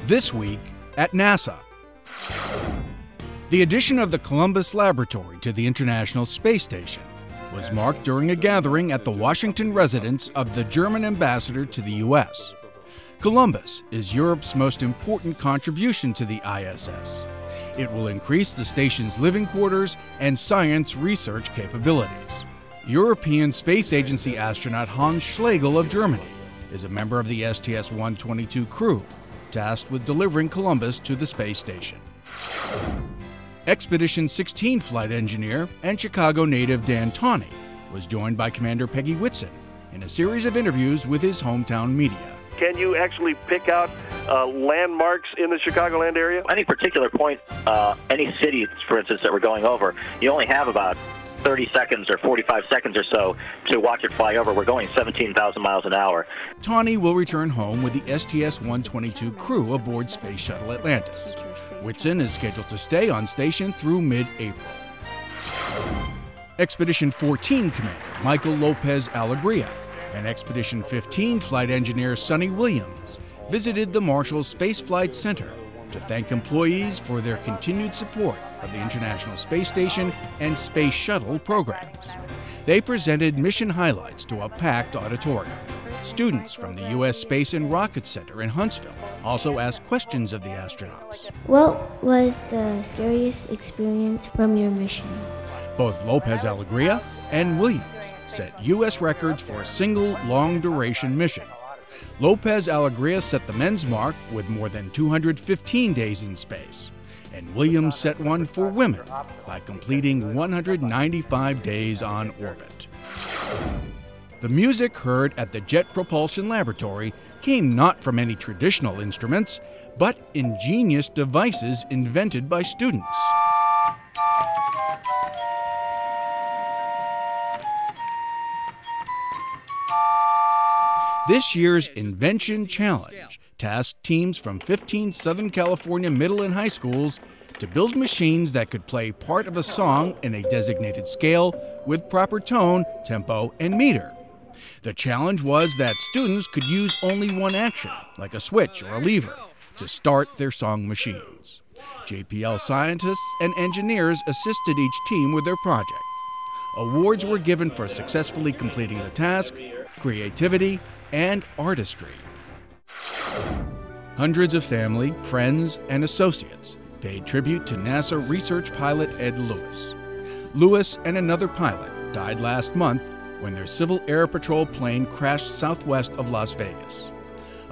This week at NASA. The addition of the Columbus Laboratory to the International Space Station was marked during a gathering at the Washington residence of the German ambassador to the U.S. Columbus is Europe's most important contribution to the ISS. It will increase the station's living quarters and science research capabilities. European Space Agency astronaut Hans Schlegel of Germany is a member of the STS-122 crew, tasked with delivering Columbus to the space station. Expedition 16 flight engineer and Chicago native Dan Tawney was joined by Commander Peggy Whitson in a series of interviews with his hometown media. Can you actually pick out landmarks in the Chicagoland area? Any particular point, any city, for instance, that we're going over, you only have about 30 seconds or 45 seconds or so to watch it fly over. We're going 17,000 miles an hour. Tawney will return home with the STS-122 crew aboard Space Shuttle Atlantis. Whitson is scheduled to stay on station through mid-April. Expedition 14 commander Michael Lopez Alegria and Expedition 15 flight engineer Sonny Williams visited the Marshall Space Flight Center to thank employees for their continued support of the International Space Station and Space Shuttle programs. They presented mission highlights to a packed auditorium. Students from the U.S. Space and Rocket Center in Huntsville also asked questions of the astronauts. What was the scariest experience from your mission? Both Lopez Alegria and Williams set U.S. records for a single long-duration mission. Lopez Alegria set the men's mark with more than 215 days in space, and Williams set one for women by completing 195 days on orbit. The music heard at the Jet Propulsion Laboratory came not from any traditional instruments, but ingenious devices invented by students. This year's Invention Challenge tasked teams from 15 Southern California middle and high schools to build machines that could play part of a song in a designated scale with proper tone, tempo, and meter. The challenge was that students could use only one action, like a switch or a lever, to start their song machines. JPL scientists and engineers assisted each team with their project. Awards were given for successfully completing the task, creativity, and artistry. Hundreds of family, friends, and associates paid tribute to NASA research pilot Ed Lewis. Lewis and another pilot died last month when their Civil Air Patrol plane crashed southwest of Las Vegas.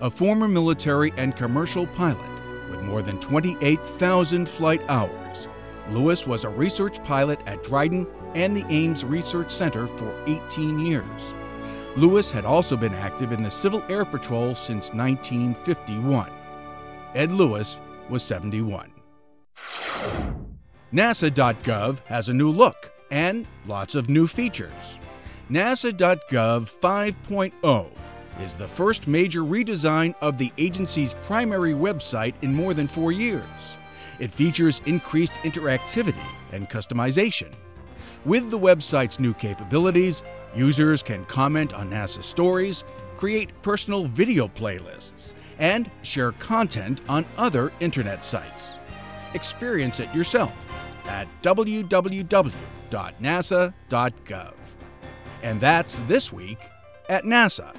A former military and commercial pilot with more than 28,000 flight hours, Lewis was a research pilot at Dryden and the Ames Research Center for 18 years. Lewis had also been active in the Civil Air Patrol since 1951. Ed Lewis was 71. NASA.gov has a new look and lots of new features. NASA.gov 5.0 is the first major redesign of the agency's primary website in more than 4 years. It features increased interactivity and customization. With the website's new capabilities, users can comment on NASA stories, create personal video playlists, and share content on other internet sites. Experience it yourself at www.nasa.gov. And that's This Week at NASA.